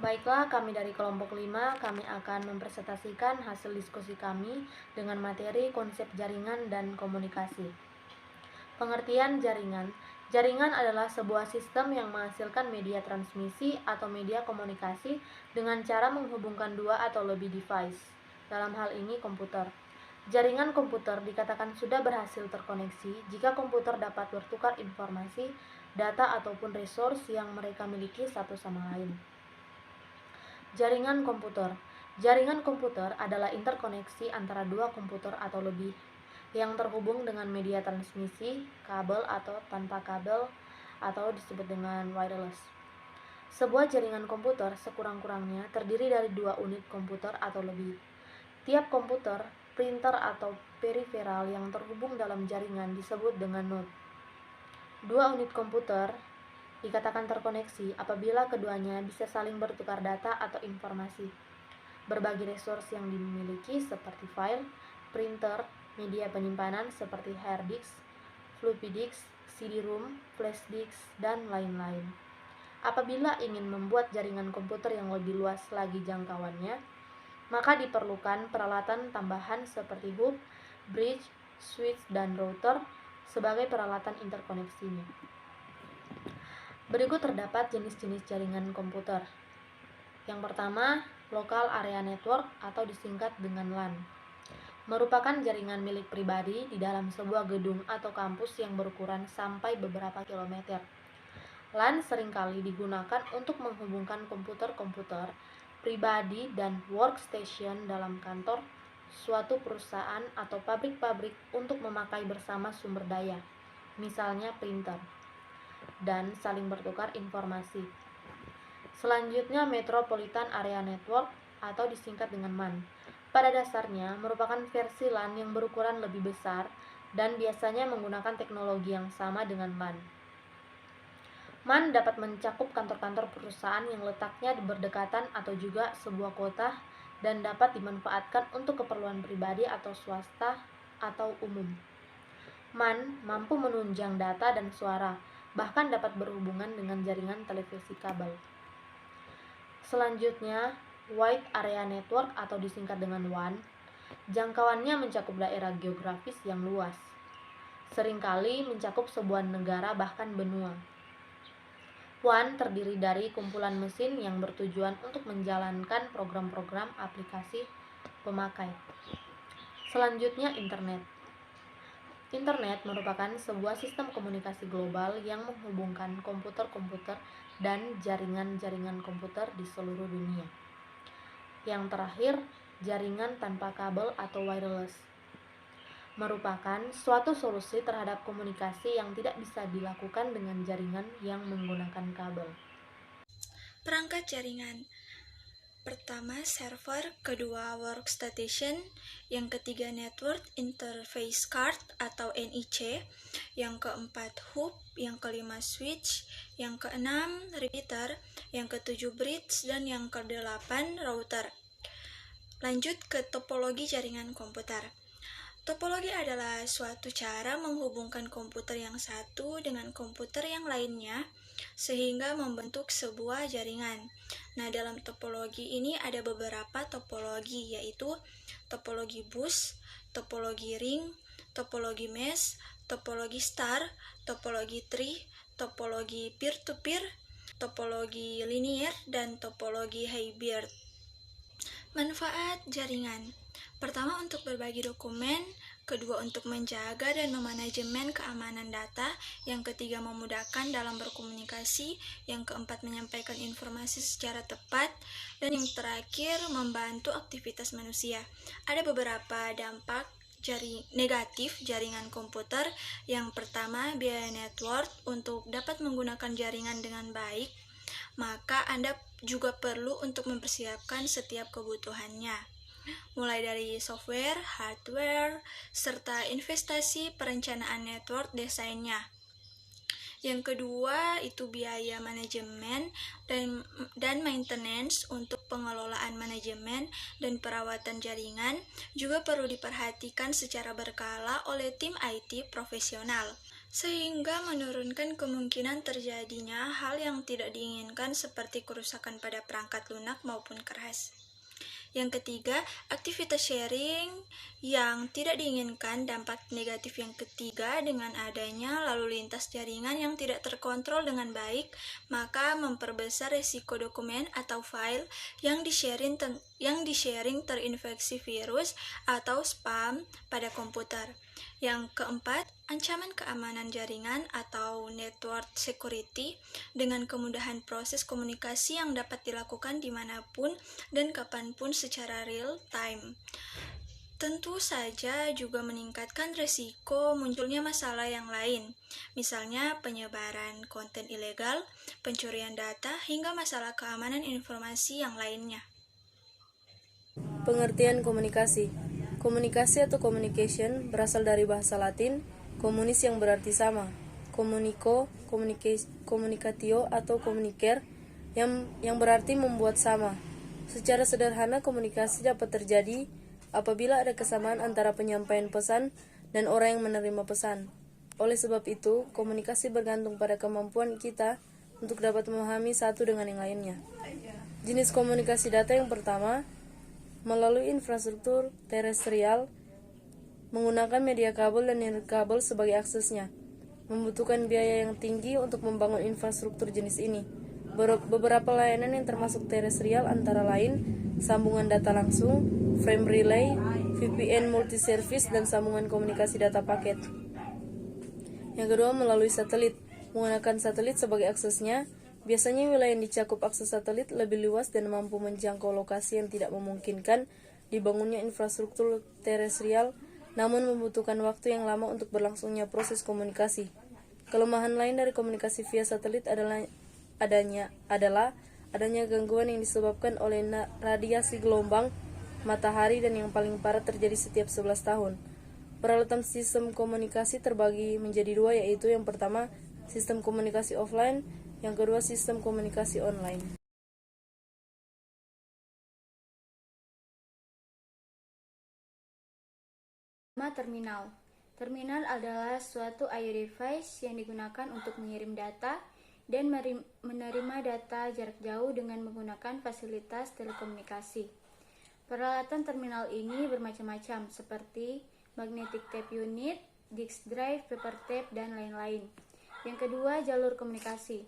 Baiklah, kami dari kelompok 5, kami akan mempresentasikan hasil diskusi kami dengan materi konsep jaringan dan komunikasi. Pengertian jaringan. Jaringan adalah sebuah sistem yang menghasilkan media transmisi atau media komunikasi dengan cara menghubungkan dua atau lebih device. Dalam hal ini komputer. Jaringan komputer dikatakan sudah berhasil terkoneksi jika komputer dapat bertukar informasi, data ataupun resource yang mereka miliki satu sama lain. Jaringan komputer. Jaringan komputer adalah interkoneksi antara dua komputer atau lebih yang terhubung dengan media transmisi, kabel atau tanpa kabel, atau disebut dengan wireless. Sebuah jaringan komputer sekurang-kurangnya terdiri dari dua unit komputer atau lebih. Tiap komputer, printer atau periferal yang terhubung dalam jaringan disebut dengan node. Dua unit komputer dikatakan terkoneksi apabila keduanya bisa saling bertukar data atau informasi. Berbagi resource yang dimiliki seperti file, printer, media penyimpanan seperti hard disk, floppy disk, CD-ROM, flash disk, dan lain-lain. Apabila ingin membuat jaringan komputer yang lebih luas lagi jangkauannya, maka diperlukan peralatan tambahan seperti hub, bridge, switch, dan router sebagai peralatan interkoneksinya. Berikut terdapat jenis-jenis jaringan komputer. Yang pertama, Local Area Network atau disingkat dengan LAN. Merupakan jaringan milik pribadi di dalam sebuah gedung atau kampus yang berukuran sampai beberapa kilometer. LAN seringkali digunakan untuk menghubungkan komputer-komputer pribadi dan workstation dalam kantor, suatu perusahaan atau pabrik-pabrik untuk memakai bersama sumber daya, misalnya printer, dan saling bertukar informasi. Selanjutnya, Metropolitan Area Network atau disingkat dengan MAN. Pada dasarnya merupakan versi LAN yang berukuran lebih besar dan biasanya menggunakan teknologi yang sama dengan LAN. MAN dapat mencakup kantor-kantor perusahaan yang letaknya berdekatan atau juga sebuah kota dan dapat dimanfaatkan untuk keperluan pribadi atau swasta atau umum. MAN mampu menunjang data dan suara, bahkan dapat berhubungan dengan jaringan televisi kabel. Selanjutnya, Wide Area Network atau disingkat dengan WAN. Jangkauannya mencakup daerah geografis yang luas. Seringkali mencakup sebuah negara bahkan benua. WAN terdiri dari kumpulan mesin yang bertujuan untuk menjalankan program-program aplikasi pemakai. Selanjutnya, Internet. Internet merupakan sebuah sistem komunikasi global yang menghubungkan komputer-komputer dan jaringan-jaringan komputer di seluruh dunia. Yang terakhir, jaringan tanpa kabel atau wireless merupakan suatu solusi terhadap komunikasi yang tidak bisa dilakukan dengan jaringan yang menggunakan kabel. Perangkat jaringan. Pertama, server, kedua, workstation, yang ketiga, network interface card atau NIC, yang keempat, hub, yang kelima, switch, yang keenam, repeater, yang ketujuh, bridge, dan yang kedelapan, router. Lanjut ke topologi jaringan komputer. Topologi adalah suatu cara menghubungkan komputer yang satu dengan komputer yang lainnya sehingga membentuk sebuah jaringan. Nah, dalam topologi ini ada beberapa topologi, yaitu topologi bus, topologi ring, topologi mesh, topologi star, topologi tree, topologi peer-to-peer, topologi linear, dan topologi hybrid. Manfaat jaringan. Pertama, untuk berbagi dokumen, kedua, untuk menjaga dan memanajemen keamanan data, yang ketiga, memudahkan dalam berkomunikasi, yang keempat, menyampaikan informasi secara tepat, dan yang terakhir, membantu aktivitas manusia. Ada beberapa dampak negatif jaringan komputer. Yang pertama, biaya network. Untuk dapat menggunakan jaringan dengan baik, maka Anda juga perlu untuk mempersiapkan setiap kebutuhannya, mulai dari software, hardware, serta investasi perencanaan network desainnya. Yang kedua, itu biaya manajemen dan maintenance. Untuk pengelolaan manajemen dan perawatan jaringan juga perlu diperhatikan secara berkala oleh tim IT profesional. sehingga menurunkan kemungkinan terjadinya hal yang tidak diinginkan seperti kerusakan pada perangkat lunak maupun keras. Yang ketiga, aktivitas sharing yang tidak diinginkan. Dampak negatif yang ketiga, dengan adanya lalu lintas jaringan yang tidak terkontrol dengan baik, maka memperbesar risiko dokumen atau file yang di-sharing terinfeksi virus atau spam pada komputer. Yang keempat, ancaman keamanan jaringan atau network security dengan kemudahan proses komunikasi yang dapat dilakukan dimanapun dan kapanpun secara real time. Tentu saja juga meningkatkan risiko munculnya masalah yang lain, misalnya penyebaran konten ilegal, pencurian data, hingga masalah keamanan informasi yang lainnya. Pengertian komunikasi. Komunikasi atau communication berasal dari bahasa Latin communis yang berarti sama, communicatio atau communicer yang berarti membuat sama. Secara sederhana, komunikasi dapat terjadi apabila ada kesamaan antara penyampaian pesan dan orang yang menerima pesan. Oleh sebab itu, komunikasi bergantung pada kemampuan kita untuk dapat memahami satu dengan yang lainnya. Jenis komunikasi data yang pertama, melalui infrastruktur terestrial, menggunakan media kabel dan nirkabel sebagai aksesnya. Membutuhkan biaya yang tinggi untuk membangun infrastruktur jenis ini. Beberapa layanan yang termasuk terestrial antara lain sambungan data langsung, frame relay, VPN multi-service, dan sambungan komunikasi data paket. Yang kedua, melalui satelit. Menggunakan satelit sebagai aksesnya, biasanya wilayah yang dicakup akses satelit lebih luas dan mampu menjangkau lokasi yang tidak memungkinkan dibangunnya infrastruktur terestrial, namun membutuhkan waktu yang lama untuk berlangsungnya proses komunikasi. Kelemahan lain dari komunikasi via satelit adalah adanya gangguan yang disebabkan oleh radiasi gelombang matahari dan yang paling parah terjadi setiap 11 tahun. Peralatan sistem komunikasi terbagi menjadi dua, yaitu yang pertama sistem komunikasi offline, yang kedua sistem komunikasi online. Terminal. Terminal adalah suatu I/O device yang digunakan untuk mengirim data dan menerima data jarak jauh dengan menggunakan fasilitas telekomunikasi. Peralatan terminal ini bermacam-macam seperti magnetic tape unit, disk drive, paper tape, dan lain-lain. Yang kedua, jalur komunikasi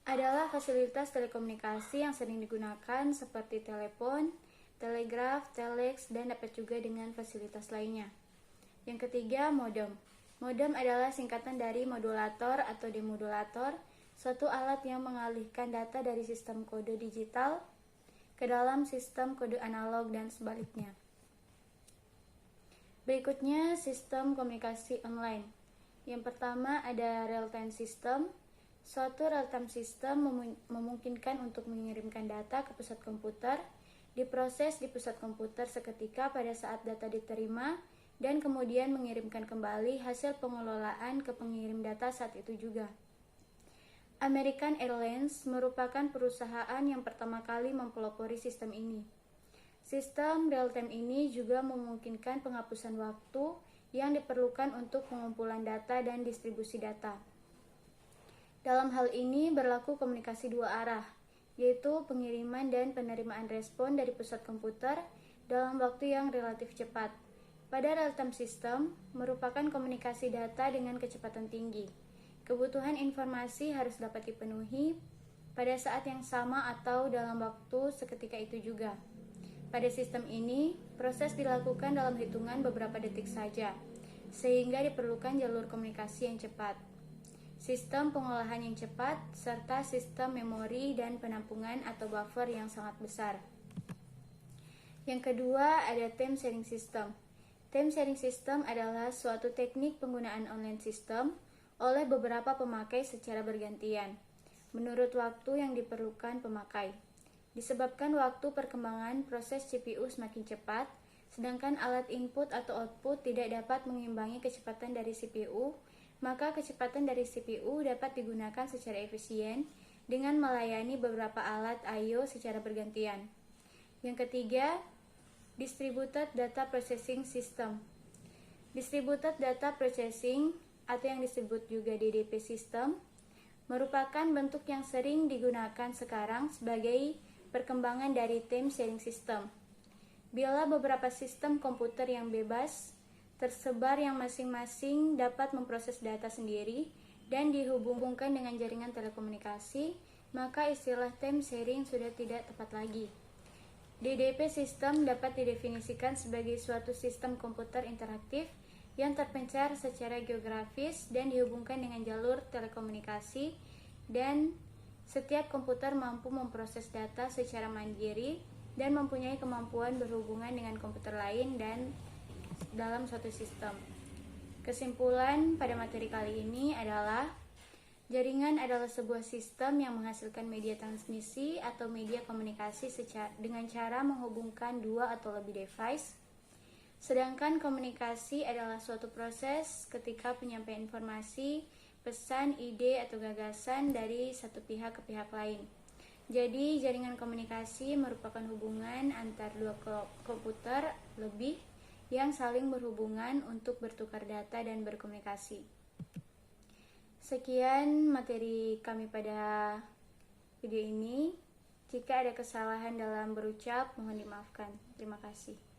adalah fasilitas telekomunikasi yang sering digunakan seperti telepon, telegraf, telex, dan dapat juga dengan fasilitas lainnya. Yang ketiga, modem. Modem adalah singkatan dari modulator atau demodulator, suatu alat yang mengalihkan data dari sistem kode digital ke dalam sistem kode analog dan sebaliknya. Berikutnya, sistem komunikasi online. Yang pertama ada real-time system. Suatu real-time system memungkinkan untuk mengirimkan data ke pusat komputer, diproses di pusat komputer seketika pada saat data diterima, dan kemudian mengirimkan kembali hasil pengelolaan ke pengirim data saat itu juga. American Airlines merupakan perusahaan yang pertama kali mempelopori sistem ini. Sistem real-time ini juga memungkinkan penghapusan waktu yang diperlukan untuk pengumpulan data dan distribusi data. Dalam hal ini berlaku komunikasi dua arah, yaitu pengiriman dan penerimaan respon dari pusat komputer dalam waktu yang relatif cepat. Pada real-time system merupakan komunikasi data dengan kecepatan tinggi. Kebutuhan informasi harus dapat dipenuhi pada saat yang sama atau dalam waktu seketika itu juga. Pada sistem ini, proses dilakukan dalam hitungan beberapa detik saja, sehingga diperlukan jalur komunikasi yang cepat, sistem pengolahan yang cepat, serta sistem memori dan penampungan atau buffer yang sangat besar. Yang kedua, ada time sharing system. Time sharing system adalah suatu teknik penggunaan online system oleh beberapa pemakai secara bergantian, menurut waktu yang diperlukan pemakai. Disebabkan waktu perkembangan proses CPU semakin cepat, sedangkan alat input atau output tidak dapat mengimbangi kecepatan dari CPU, maka kecepatan dari CPU dapat digunakan secara efisien dengan melayani beberapa alat I/O secara bergantian. Yang ketiga, Distributed Data Processing System. Distributed Data Processing atau yang disebut juga DDP System merupakan bentuk yang sering digunakan sekarang sebagai perkembangan dari Time Sharing System. Bila beberapa sistem komputer yang bebas tersebar yang masing-masing dapat memproses data sendiri dan dihubungkan dengan jaringan telekomunikasi, maka istilah time sharing sudah tidak tepat lagi. DDP System dapat didefinisikan sebagai suatu sistem komputer interaktif yang terpencar secara geografis dan dihubungkan dengan jalur telekomunikasi, dan setiap komputer mampu memproses data secara mandiri dan mempunyai kemampuan berhubungan dengan komputer lain dan dalam suatu sistem. Kesimpulan pada materi kali ini adalah jaringan adalah sebuah sistem yang menghasilkan media transmisi atau media komunikasi dengan cara menghubungkan dua atau lebih device. Sedangkan komunikasi adalah suatu proses ketika penyampaian informasi, pesan, ide, atau gagasan dari satu pihak ke pihak lain. Jadi, jaringan komunikasi merupakan hubungan antar dua komputer lebih yang saling berhubungan untuk bertukar data dan berkomunikasi. Sekian materi kami pada video ini. Jika ada kesalahan dalam berucap, mohon dimaafkan. Terima kasih.